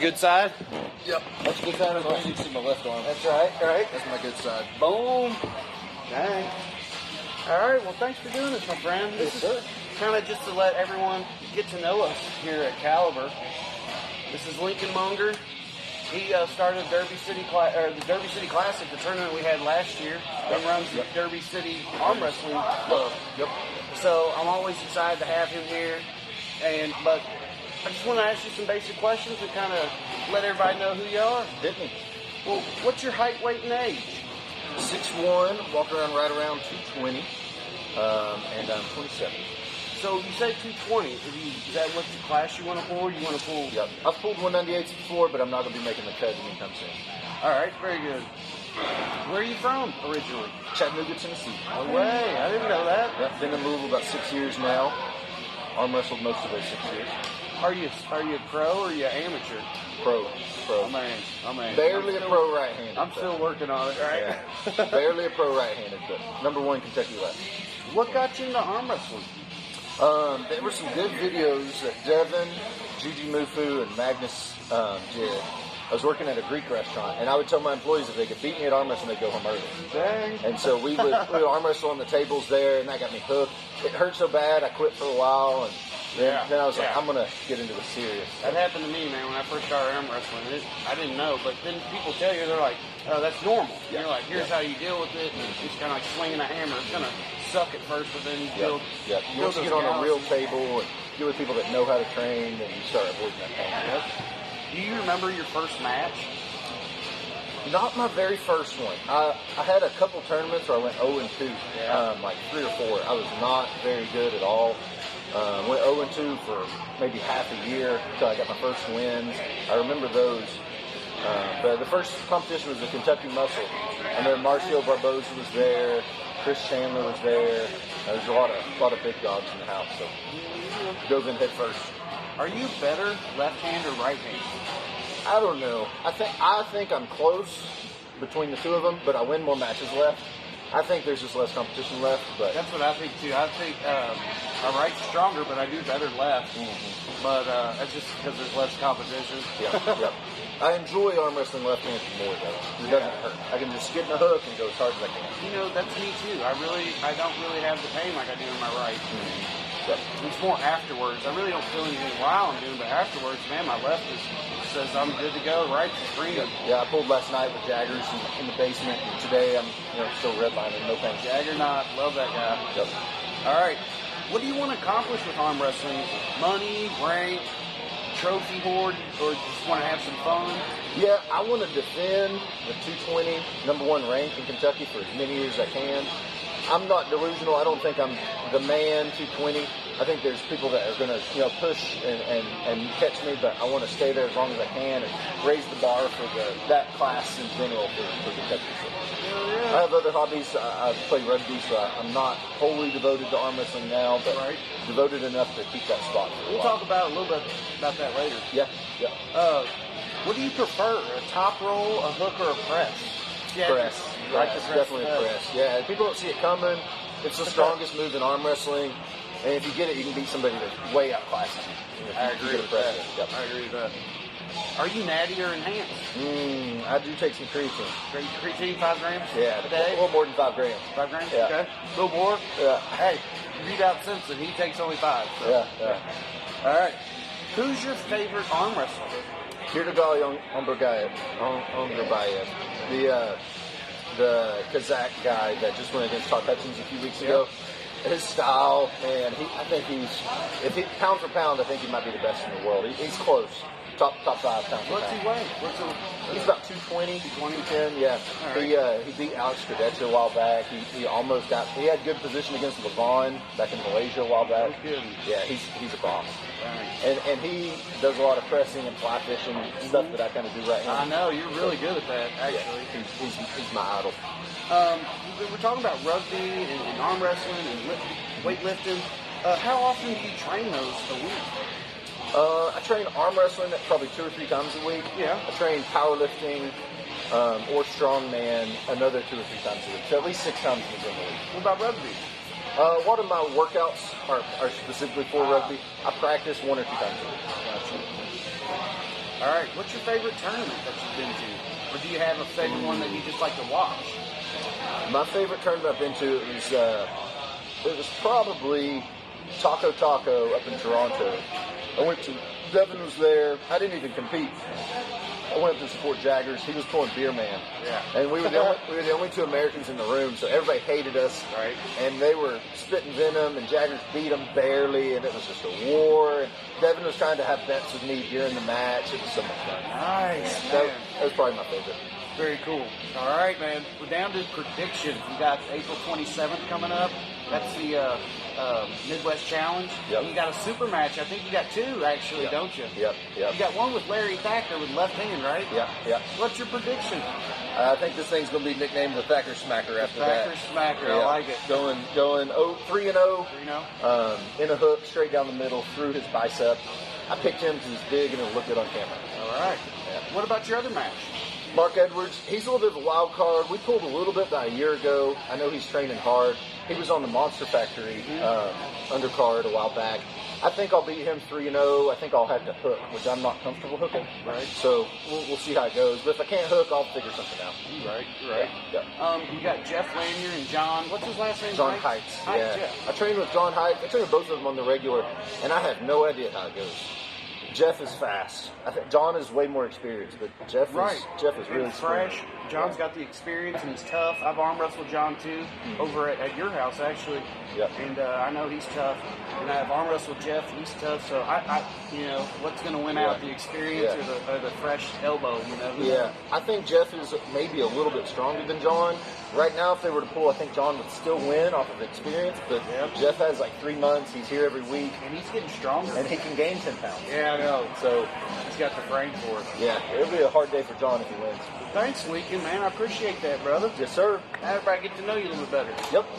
good side? Yep. That's a good side. As long as you can see my left arm. That's right. All right. That's my good side. Boom. Dang. All right. Well, thanks for doing this, my friend. Yes, sir. Kind of just to let everyone get to know us here at Caliber. This is Lincoln Munger. He started the Derby City Classic, the tournament we had last year. He runs the Derby City Arm Wrestling Club. Yep. So I'm always excited to have him here. But I just want to ask you some basic questions to kind of let everybody know who you are. Hit me. Well, what's your height, weight, and age? 6'1", walk around right around 220, and I'm 27. So you say 220. Is that what class you want to pull? You want to pull? Yep. I've pulled 198s before, but I'm not going to be making the cut anytime soon. All right, very good. Where are you from originally? Chattanooga, Tennessee. No way. I didn't know that. Yep. Been in Louisville about 6 years now. Arm wrestled most of those 6 years. Are you a pro or are you an amateur? Pro. Oh man. Barely a pro right-handed. I'm still working on it, right? Yeah. Barely a pro right-handed, but #1 Kentucky left. What got you into arm wrestling? There were some good videos that Devin, Gigi Mufu, and Magnus did. I was working at a Greek restaurant, and I would tell my employees if they could beat me at arm wrestling, they'd go home early. Dang. And so we would arm wrestle on the tables there, and that got me hooked. It hurt so bad, I quit for a while, and then I was like, I'm going to get into the serious. That happened to me, man, when I first started arm wrestling. I didn't know, but then people tell you, they're like, oh, that's normal. Yeah. You're like, here's how you deal with it. And it's kind of like swinging a hammer. It's going to suck at first, but then you build. Yeah. You once you get on a real table and get with people that know how to train, then you start avoiding that pain. Yep. Do you remember your first match? Not my very first one. I had a couple tournaments where I went 0-2, like 3 or 4. I was not very good at all. Went 0-2 for maybe half a year until I got my first wins. I remember those. But the first competition was the Kentucky Muscle. I know Marcio Barboza was there. Chris Chandler was there. There was a lot of big dogs in the house. So dove in head first. Are you better left-hand or right-hand? I don't know. I think I'm close between the two of them, but I win more matches left. I think there's just less competition left. But that's what I think too. I think my right's stronger, but I do better left. Mm-hmm. But that's just because there's less competition. Yeah. I enjoy arm wrestling left-handed more though. It doesn't hurt. I can just get in the hook and go as hard as I can. You know, that's me too. I don't really have the pain like I do in my right. Mm-hmm. It's more afterwards. I really don't feel anything while I'm doing, but afterwards, man, my left says I'm good to go. Right, freedom. Yeah, I pulled last night with Jaggers in the basement. And today I'm still redlining, no pain. Jaggernaut, love that guy. Yep. All right, what do you want to accomplish with arm wrestling? Money, rank, trophy hoard, or just want to have some fun? Yeah, I want to defend the 220 #1 rank in Kentucky for as many years as I can. I'm not delusional. I don't think I'm the man 220. I think there's people that are going to push and catch me, but I want to stay there as long as I can and raise the bar for that class in general for Kentucky. I have other hobbies. I play rugby, so I'm not wholly devoted to arm wrestling now, but devoted enough to keep that spot for a while. We'll talk about a little bit about that later. Yeah. What do you prefer, a top roll, a hook, or a press? Press. Like it's definitely a press. Yeah, people don't see it coming. It's the strongest move in arm wrestling. And if you get it, you can beat somebody that way outclasses you. I agree with that. Yep. I agree with that. Are you natty or enhanced? I do take some creatine. Creatine, 5 grams? Yeah, a day? A little more than 5 grams. 5 grams? Yeah. Okay. A little more? Yeah. Hey, you beat out Simpson. He takes only 5. So. Yeah. All right. Who's your favorite arm wrestler? Kirdagal Ondrabayev. The Kazakh guy that just went against Todd Hutchins a few weeks ago. His style, man, if he pound for pound, I think he might be the best in the world. He's close. Top 5 pound for pound. What's he weigh? He's about 220, 210, yeah. Right. He beat Alex Kadecha a while back. He had good position against Levon back in Malaysia a while back. Yeah, he's a boss. Right. And he does a lot of pressing and fly fishing stuff that I kind of do right now. I know, you're really good at that, actually. Yeah, he's my idol. We're talking about rugby and arm wrestling and weightlifting. How often do you train those a week? I train arm wrestling probably 2 or 3 times a week. Yeah. I train powerlifting or strongman another 2 or 3 times a week. So at least 6 times in the week. What about rugby? A lot of my workouts are specifically for rugby. I practice 1 or 2 times a week. Gotcha. All right. What's your favorite tournament that you've been to? Or do you have a favorite one that you just like to watch? My favorite tournament I've been to it was probably Taco Taco up in Toronto. I went to, Devin was there. I didn't even compete. I went up to support Jaggers. He was pulling Beer Man. Yeah. And we were the only two Americans in the room, so everybody hated us. Right. And they were spitting venom, and Jaggers beat them barely, and it was just a war. And Devin was trying to have bets with me during the match. It was so much fun. Nice. That was probably my favorite. Very cool. All right, man. We're down to predictions. We got April 27th coming up. That's the Midwest Challenge. Yep. And you got a super match. I think you got two, actually, Yep. don't you? Yep. You got one with Larry Thacker with left hand, right? Yep. What's your prediction? I think this thing's going to be nicknamed the Thacker Smacker after that. Thacker Smacker. I like it. Going 3-0. You know? In a hook, straight down the middle, through his bicep. I picked him because he's big and it'll look good on camera. All right. Yeah. What about your other match? Mark Edwards, he's a little bit of a wild card. We pulled a little bit about a year ago. I know he's training hard. He was on the Monster Factory undercard a while back. I think I'll beat him 3-0. I think I'll have to hook, which I'm not comfortable hooking. Right. So we'll see how it goes. But if I can't hook, I'll figure something out. Right. Yeah. You got Jeff Lanier and John. What's his last name? John Heights. Yeah. Jeff. I train with John Heights. I train with both of them on the regular, and I have no idea how it goes. Jeff is fast. I think John is way more experienced, but Jeff is really fresh. smart. John's got the experience and he's tough. I've arm wrestled John too over at your house actually. Yep. And I know he's tough. And I've arm wrestled Jeff. He's tough. So I what's going to win out, the experience or the fresh elbow? Yeah, I think Jeff is maybe a little bit stronger than John. Right now, if they were to pull, I think John would still win off of experience. But Jeff has like 3 months. He's here every week, and he's getting stronger. And he can gain 10 pounds. Yeah, I know. So he's got the frame for it. Yeah, it'll be a hard day for John if he wins. Thanks, Weekend, man. I appreciate that, brother. Yes, sir. Everybody get to know you a little bit better. Yep.